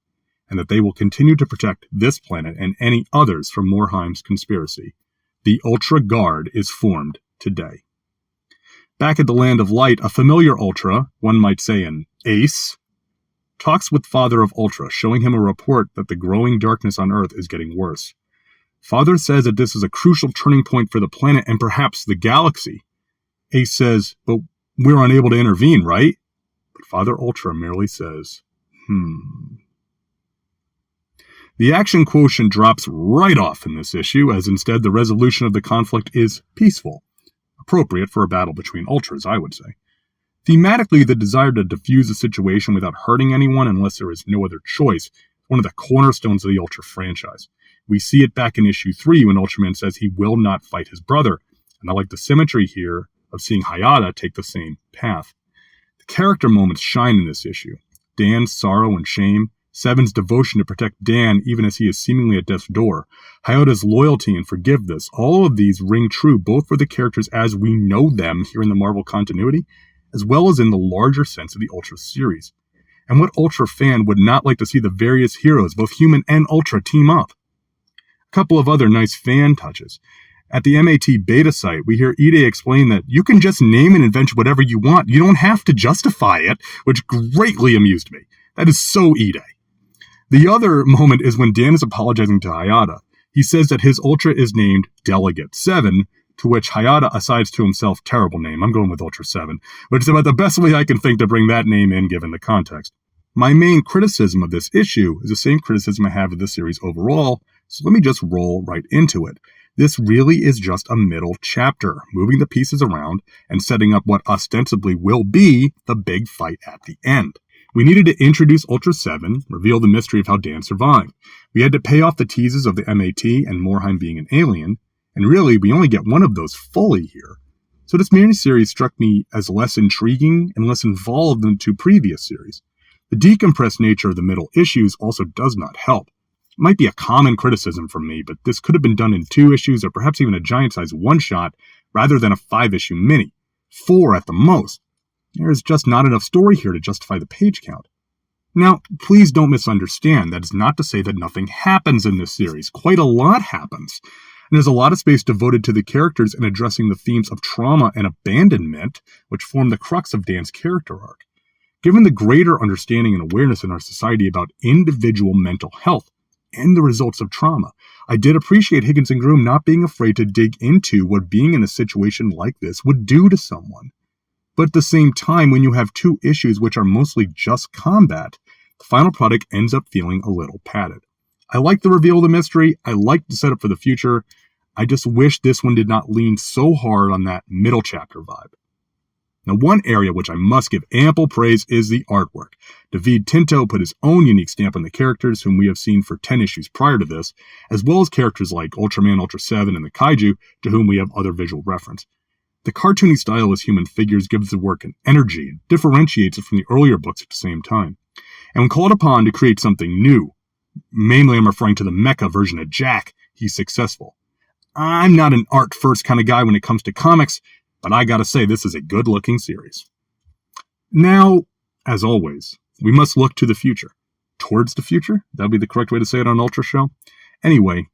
and that they will continue to protect this planet and any others from Morheim's conspiracy. The Ultra Guard is formed today. Back at the Land of Light, a familiar Ultra, one might say an ace, talks with Father of Ultra, showing him a report that the growing darkness on Earth is getting worse. Father says that this is a crucial turning point for the planet and perhaps the galaxy. Ace says, but we're unable to intervene, right? But Father Ultra merely says, The action quotient drops right off in this issue, as instead the resolution of the conflict is peaceful. Appropriate for a battle between Ultras, I would say. Thematically, the desire to defuse the situation without hurting anyone unless there is no other choice is one of the cornerstones of the Ultra franchise. We see it back in issue 3 when Ultraman says he will not fight his brother, and I like the symmetry here of seeing Hayata take the same path. The character moments shine in this issue. Dan's sorrow and shame, Seven's devotion to protect Dan even as he is seemingly at death's door, Hayata's loyalty and forgiveness, all of these ring true both for the characters as we know them here in the Marvel continuity, as well as in the larger sense of the Ultra series. And what Ultra fan would not like to see the various heroes, both human and Ultra, team up? A couple of other nice fan touches. At the MAT beta site, we hear Ide explain that you can just name and invent whatever you want. You don't have to justify it, which greatly amused me. That is so Ide. The other moment is when Dan is apologizing to Hayata. He says that his Ultra is named Delegate 7, to which Hayata assigns to himself, terrible name, I'm going with Ultra 7, which is about the best way I can think to bring that name in given the context. My main criticism of this issue is the same criticism I have of the series overall, so let me just roll right into it. This really is just a middle chapter, moving the pieces around and setting up what ostensibly will be the big fight at the end. We needed to introduce Ultra 7, reveal the mystery of how Dan survived. We had to pay off the teases of the MAT and Morheim being an alien, and really, we only get one of those fully here. So this miniseries struck me as less intriguing and less involved than the two previous series. The decompressed nature of the middle issues also does not help. It might be a common criticism from me, but this could have been done in 2 issues or perhaps even a giant-sized one-shot rather than a 5-issue mini. 4 at the most. There's just not enough story here to justify the page count. Now, please don't misunderstand. That is not to say that nothing happens in this series. Quite a lot happens. And there's a lot of space devoted to the characters and addressing the themes of trauma and abandonment, which form the crux of Dan's character arc. Given the greater understanding and awareness in our society about individual mental health, and the results of trauma. I did appreciate Higgins and Groom not being afraid to dig into what being in a situation like this would do to someone. But at the same time, when you have two issues which are mostly just combat, the final product ends up feeling a little padded. I like the reveal of the mystery. I like the setup for the future. I just wish this one did not lean so hard on that middle chapter vibe. Now, one area which I must give ample praise is the artwork. David Tinto put his own unique stamp on the characters whom we have seen for 10 issues prior to this, as well as characters like Ultraman, Ultra 7, and the Kaiju, to whom we have other visual reference. The cartoony style as human figures gives the work an energy and differentiates it from the earlier books at the same time. And when called upon to create something new, mainly I'm referring to the mecha version of Jack, he's successful. I'm not an art-first kind of guy when it comes to comics, but I gotta say, this is a good-looking series. Now, as always, we must look to the future. Towards the future? That would be the correct way to say it on Ultra Show. Anyway,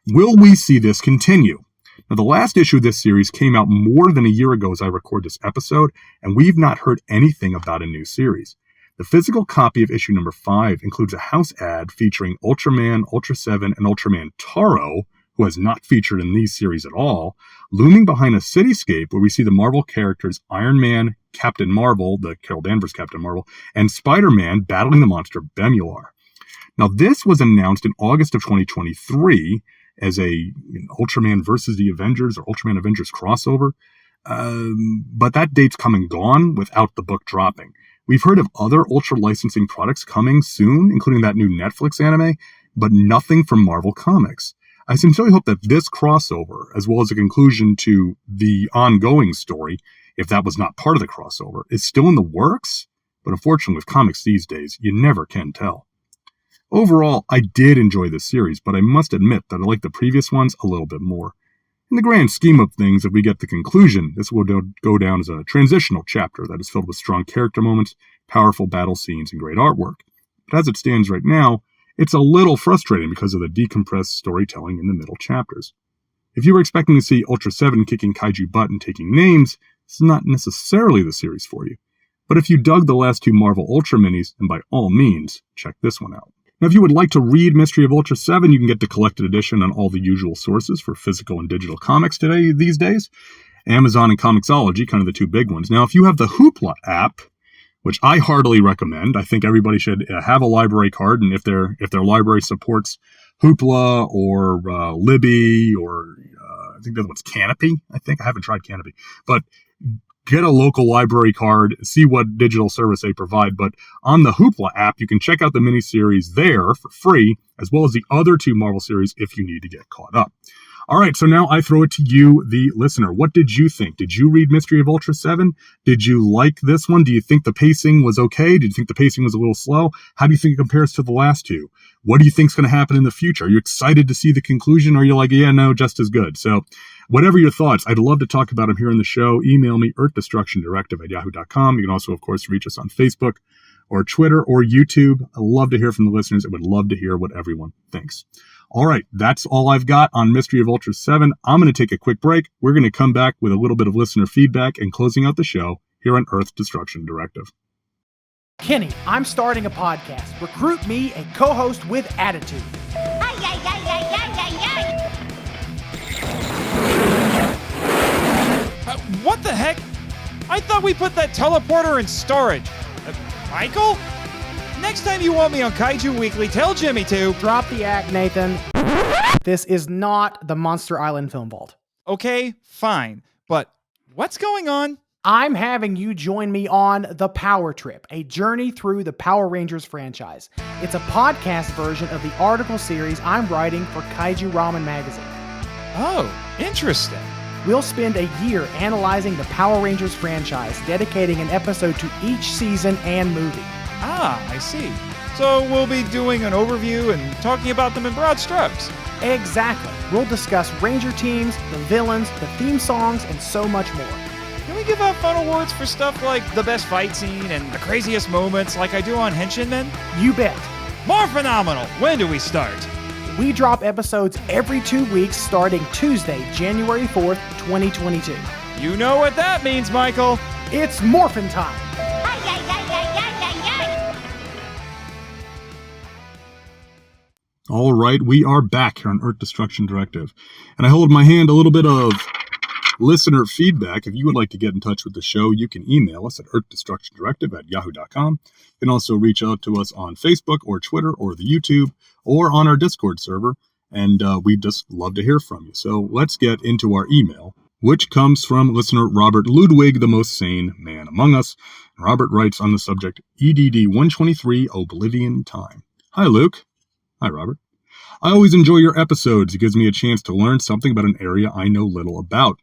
will we see this continue? Now, the last issue of this series came out more than a year ago as I record this episode, and we've not heard anything about a new series. The physical copy of issue number 5 includes a house ad featuring Ultraman, Ultra 7, and Ultraman Taro, who has not featured in these series at all, looming behind a cityscape where we see the Marvel characters Iron Man, Captain Marvel, the Carol Danvers Captain Marvel, and Spider-Man battling the monster Bemular. Now, this was announced in August of 2023 as a Ultraman versus the Avengers or Ultraman Avengers crossover, but that date's come and gone without the book dropping. We've heard of other Ultra licensing products coming soon, including that new Netflix anime, but nothing from Marvel Comics. I sincerely hope that this crossover, as well as a conclusion to the ongoing story, if that was not part of the crossover, is still in the works, but unfortunately with comics these days, you never can tell. Overall, I did enjoy this series, but I must admit that I like the previous ones a little bit more. In the grand scheme of things, if we get the conclusion, this will go down as a transitional chapter that is filled with strong character moments, powerful battle scenes, and great artwork. But as it stands right now, it's a little frustrating because of the decompressed storytelling in the middle chapters. If you were expecting to see Ultra 7 kicking kaiju butt and taking names, this is not necessarily the series for you. But if you dug the last 2 Marvel Ultra minis, then by all means, check this one out. Now, if you would like to read Mystery of Ultra 7, you can get the collected edition on all the usual sources for physical and digital comics these days. Amazon and Comixology, kind of the 2 big ones. Now, if you have the Hoopla app, which I heartily recommend, I think everybody should have a library card, and if their library supports Hoopla or Libby or I think the other one's Canopy. I haven't tried Canopy, but get a local library card, see what digital service they provide. But on the Hoopla app, you can check out the miniseries there for free, as well as the other 2 Marvel series if you need to get caught up. All right, so now I throw it to you, the listener. What did you think? Did you read Mystery of Ultra 7? Did you like this one? Do you think the pacing was okay? Did you think the pacing was a little slow? How do you think it compares to the last 2? What do you think is going to happen in the future? Are you excited to see the conclusion, or are you like, yeah, no, just as good? So whatever your thoughts, I'd love to talk about them here on the show. Email me, earthdestructiondirective@yahoo.com. You can also, of course, reach us on Facebook or Twitter or YouTube. I love to hear from the listeners. I would love to hear what everyone thinks. All right, that's all I've got on Mystery of Ultra 7. I'm going to take a quick break. We're going to come back with a little bit of listener feedback and closing out the show here on Earth Destruction Directive. Kenny, I'm starting a podcast. Recruit me a co-host with attitude. What the heck? I thought we put that teleporter in storage. Michael? Next time you want me on Kaiju Weekly, tell Jimmy to... Drop the act, Nathan. This is not the Monster Island Film Vault. Okay, fine. But what's going on? I'm having you join me on The Power Trip, a journey through the Power Rangers franchise. It's a podcast version of the article series I'm writing for Kaiju Ramen Magazine. Oh, interesting. We'll spend a year analyzing the Power Rangers franchise, dedicating an episode to each season and movie. Ah, I see. So we'll be doing an overview and talking about them in broad strokes. Exactly. We'll discuss Ranger teams, the villains, the theme songs, and so much more. Can we give out fun awards for stuff like the best fight scene and the craziest moments like I do on Henshin Men? You bet. More phenomenal! When do we start? We drop episodes every 2 weeks starting Tuesday, January 4th, 2022. You know what that means, Michael. It's Morphin' Time. All right, we are back here on Earth Destruction Directive. And I hold in my hand a little bit of listener feedback. If you would like to get in touch with the show, you can email us at earthdestructiondirective@yahoo.com. You can also reach out to us on Facebook or Twitter or the YouTube or on our Discord server. And we'd just love to hear from you. So let's get into our email, which comes from listener Robert Ludwig, the most sane man among us. Robert writes on the subject, EDD 123 Oblivion Time. Hi, Luke. Hi, Robert. I always enjoy your episodes. It gives me a chance to learn something about an area I know little about.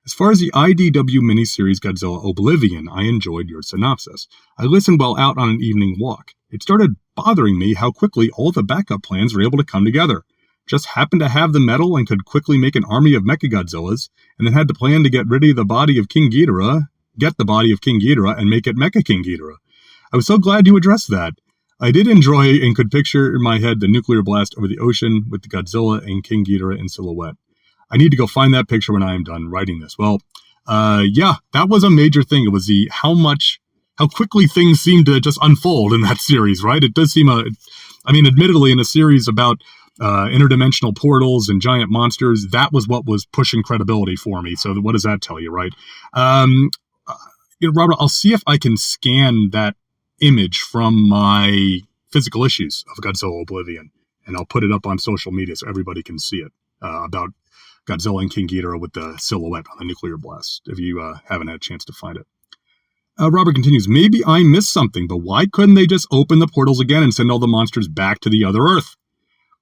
As far as the IDW miniseries Godzilla Oblivion, I enjoyed your synopsis. I listened while out on an evening walk. It started bothering me how quickly all the backup plans were able to come together. Just happened to have the metal and could quickly make an army of Mechagodzillas, and then had to plan to get rid of the body of King Ghidorah, and make it Mecha King Ghidorah. I was so glad you addressed that. I did enjoy and could picture in my head the nuclear blast over the ocean with the Godzilla and King Ghidorah in silhouette. I need to go find that picture when I am done writing this. Well, yeah, that was a major thing. It was how quickly things seemed to just unfold in that series, right? It does seem admittedly in a series about interdimensional portals and giant monsters, that was what was pushing credibility for me. So what does that tell you, right? Robert, I'll see if I can scan that image from my physical issues of Godzilla Oblivion, and I'll put it up on social media so everybody can see it, about Godzilla and King Ghidorah with the silhouette on the nuclear blast, if you haven't had a chance to find it. Robert continues, maybe I missed something, but why couldn't they just open the portals again and send all the monsters back to the other Earth?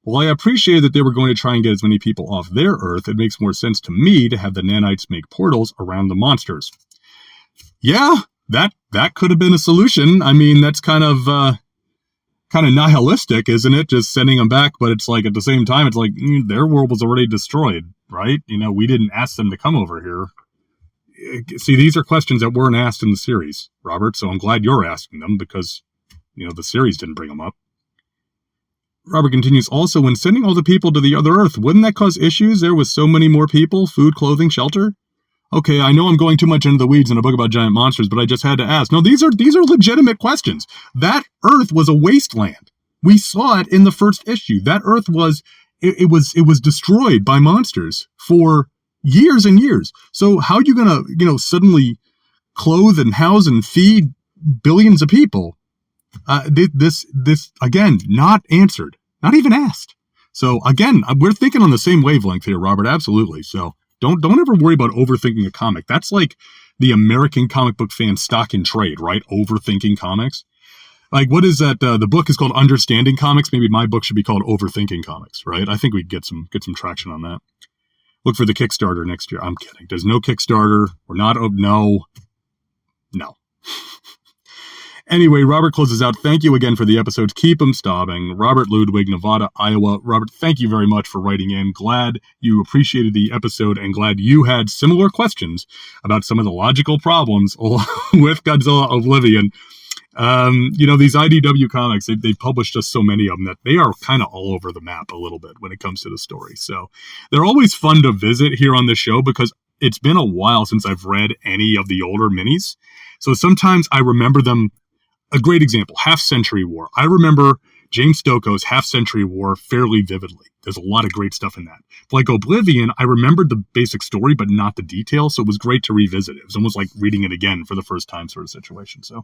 While I appreciate that they were going to try and get as many people off their Earth, it makes more sense to me to have the nanites make portals around the monsters. Yeah, that could have been a solution. I mean, that's kind of nihilistic, isn't it? Just sending them back, but it's like at the same time, it's like their world was already destroyed, right? We didn't ask them to come over here. See, these are questions that weren't asked in the series, Robert, so I'm glad you're asking them because, the series didn't bring them up. Robert continues, also, when sending all the people to the other Earth, wouldn't that cause issues? There was so many more people, food, clothing, shelter? Okay, I know I'm going too much into the weeds in a book about giant monsters, but I just had to ask. No, these are legitimate questions. That Earth was a wasteland. We saw it in the first issue. That Earth was destroyed by monsters for years and years. So how are you gonna, suddenly clothe and house and feed billions of people? This again, not answered, not even asked. So again, we're thinking on the same wavelength here, Robert. Absolutely. So don't ever worry about overthinking a comic. That's like the American comic book fan stock in trade, right? Overthinking comics. Like, what is that? The book is called Understanding Comics. Maybe my book should be called Overthinking Comics, right? I think we'd get some traction on that. Look for the Kickstarter next year. I'm kidding. There's no Kickstarter. We're not. No. Anyway, Robert closes out. Thank you again for the episodes. Keep them stopping. Robert Ludwig, Nevada, Iowa. Robert, thank you very much for writing in. Glad you appreciated the episode and glad you had similar questions about some of the logical problems with Godzilla Oblivion. These IDW comics, they published just so many of them that they are kind of all over the map a little bit when it comes to the story. So they're always fun to visit here on the show because it's been a while since I've read any of the older minis. So sometimes I remember them. A great example, Half Century War. I remember James Stokoe's Half Century War fairly vividly. There's a lot of great stuff in that. Like Oblivion, I remembered the basic story, but not the details, so it was great to revisit it. It was almost like reading it again for the first time sort of situation. So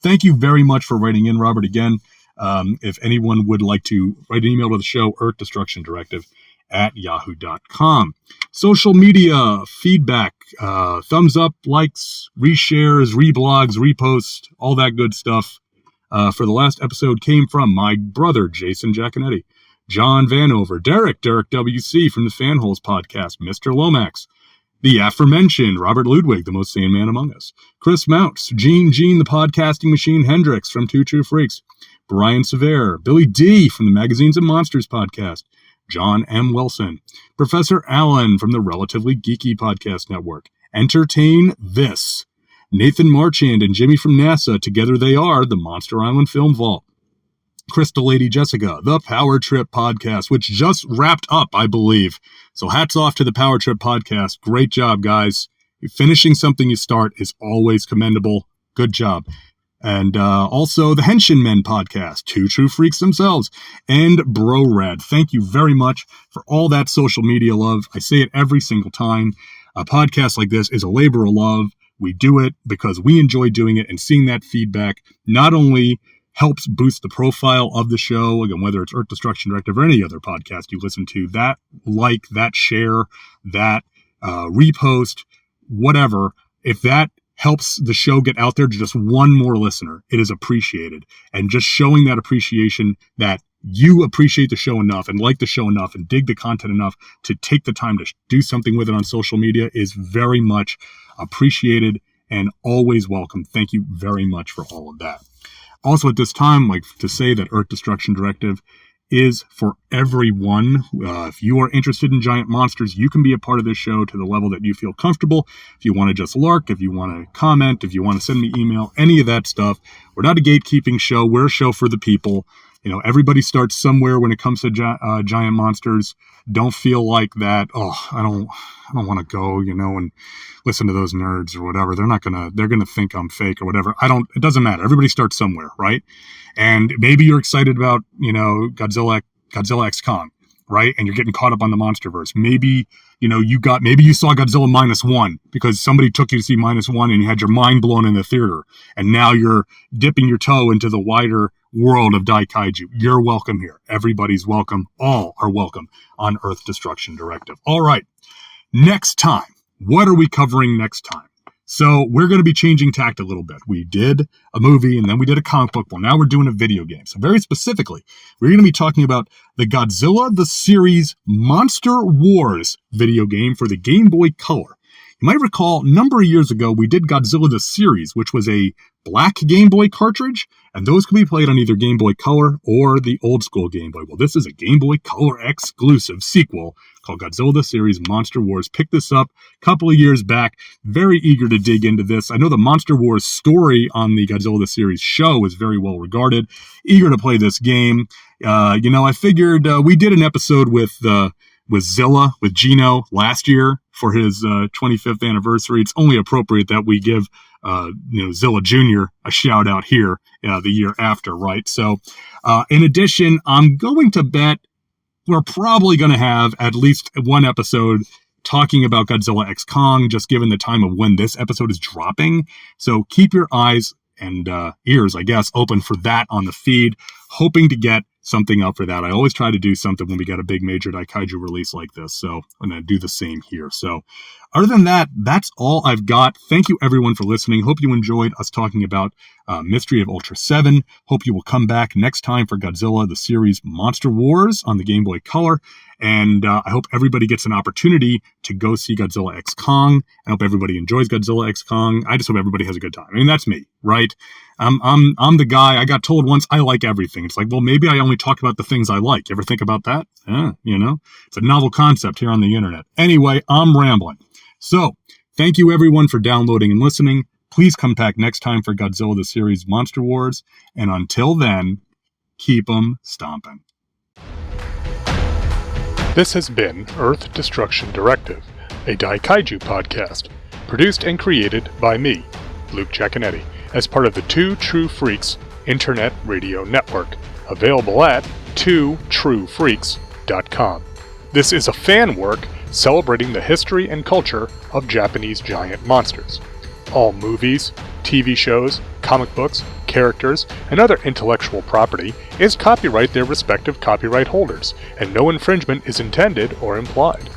thank you very much for writing in, Robert, again. If anyone would like to write an email to the show, earthdestructiondirective@yahoo.com. Social media, feedback, thumbs up, likes, reshares, reblogs, reposts, all that good stuff. For the last episode came from my brother, Jason Giaconetti, John Vanover, Derek WC from the Fanholes podcast, Mr. Lomax, the aforementioned Robert Ludwig, the most sane man among us, Chris Mounts, Gene, the podcasting machine Hendrix from Two True Freaks, Brian Severe, Billy D from the Magazines and Monsters podcast, John M. Wilson, Professor Allen from the Relatively Geeky Podcast Network, Entertain This, Nathan Marchand and Jimmy from NASA, together they are the Monster Island Film Vault, Crystal Lady Jessica, the Power Trip Podcast, which just wrapped up, I believe. So hats off to the Power Trip Podcast. Great job, guys. Finishing something you start is always commendable. Good job. And also the Henshin Men podcast, Two True Freaks themselves, and BroRad. Thank you very much for all that social media love. I say it every single time. A podcast like this is a labor of love. We do it because we enjoy doing it, and seeing that feedback not only helps boost the profile of the show, again, whether it's Earth Destruction Directive or any other podcast you listen to, that like, that share, that repost, whatever, if that helps the show get out there to just one more listener, it is appreciated. And just showing that appreciation, that you appreciate the show enough and like the show enough and dig the content enough to take the time to do something with it on social media is very much appreciated and always welcome. Thank you very much for all of that. Also at this time, like to say that Earth Destruction Directive is for everyone. If you are interested in giant monsters, you can be a part of this show to the level that you feel comfortable. If you want to just lark, if you want to comment, if you want to send me email, any of that stuff. We're not a gatekeeping show. We're a show for the people. You know, everybody starts somewhere when it comes to giant monsters. Don't feel like that, oh, I don't want to go, you know, and listen to those nerds or whatever. They're going to think I'm fake or whatever. It doesn't matter. Everybody starts somewhere, right? And maybe you're excited about, you know, Godzilla X Kong, right? And you're getting caught up on the MonsterVerse. Maybe, you know, maybe you saw Godzilla -1 because somebody took you to see -1 and you had your mind blown in the theater. And now you're dipping your toe into the wider world of Daikaiju. You're welcome here. Everybody's welcome. All are welcome on Earth Destruction Directive. All right. Next time. What are we covering next time? So we're going to be changing tact a little bit. We did a movie and then we did a comic book. Well, now we're doing a video game. So very specifically, we're going to be talking about the Godzilla the Series Monster Wars video game for the Game Boy Color. You might recall a number of years ago, we did Godzilla the Series, which was a black Game Boy cartridge, and those can be played on either Game Boy Color or the old school Game Boy. Well, this is a Game Boy Color exclusive sequel called Godzilla the Series Monster Wars. Picked this up a couple of years back. Very eager to dig into this. I know the Monster Wars story on the Godzilla the Series show is very well regarded. Eager to play this game. You know, I figured we did an episode with Zilla, with Gino last year for his 25th anniversary. It's only appropriate that we give Zilla Jr. a shout out here the year after, right? So in addition, I'm going to bet we're probably going to have at least one episode talking about Godzilla X Kong, just given the time of when this episode is dropping. So keep your eyes and ears, I guess, open for that on the feed, hoping to get something up for that. I always try to do something when we get a big major Daikaiju release like this, so I'm going to do the same here. So other than that, that's all I've got. Thank you everyone for listening. Hope you enjoyed us talking about Mystery of Ultra 7. Hope you will come back next time for Godzilla the Series Monster Wars on the Game Boy Color. And I hope everybody gets an opportunity to go see Godzilla X Kong. I hope everybody enjoys Godzilla X Kong. I just hope everybody has a good time. I mean, that's me, right? I'm the guy. I got told once I like everything. It's like, well, maybe I only talk about the things I like. You ever think about that? You know, it's a novel concept here on the internet. Anyway, I'm rambling. So thank you everyone for downloading and listening. Please come back next time for Godzilla the Series Monster Wars. And until then, keep 'em stomping. This has been Earth Destruction Directive, a Daikaiju podcast, produced and created by me, Luke Giaconetti, as part of the Two True Freaks Internet Radio Network, available at twotruefreaks.com. This is a fan work celebrating the history and culture of Japanese giant monsters. All movies, TV shows, comic books, characters, and other intellectual property is copyright their respective copyright holders, and no infringement is intended or implied.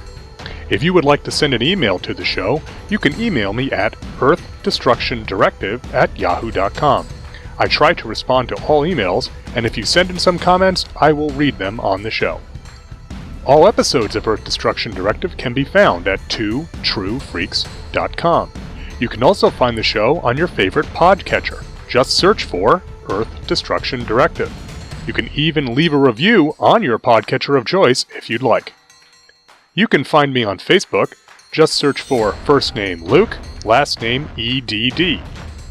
If you would like to send an email to the show, you can email me at earthdestructiondirective@yahoo.com. I try to respond to all emails, and if you send in some comments, I will read them on the show. All episodes of Earth Destruction Directive can be found at twotruefreaks.com. You can also find the show on your favorite podcatcher. Just search for Earth Destruction Directive. You can even leave a review on your podcatcher of choice if you'd like. You can find me on Facebook. Just search for first name Luke, last name EDD.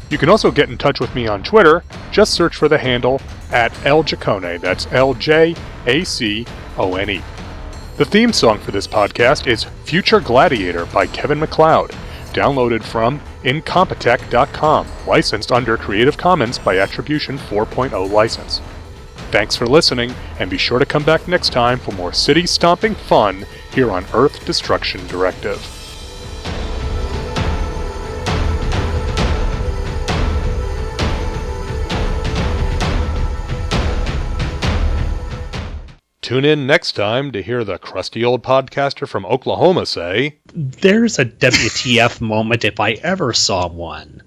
You can also get in touch with me on Twitter. Just search for the handle @LJacone. That's LJACONE. The theme song for this podcast is Future Gladiator by Kevin MacLeod, downloaded from Incompetech.com, licensed under Creative Commons by Attribution 4.0 license. Thanks for listening, and be sure to come back next time for more city-stomping fun here on Earth Destruction Directive. Tune in next time to hear the crusty old podcaster from Oklahoma say, There's a WTF moment if I ever saw one.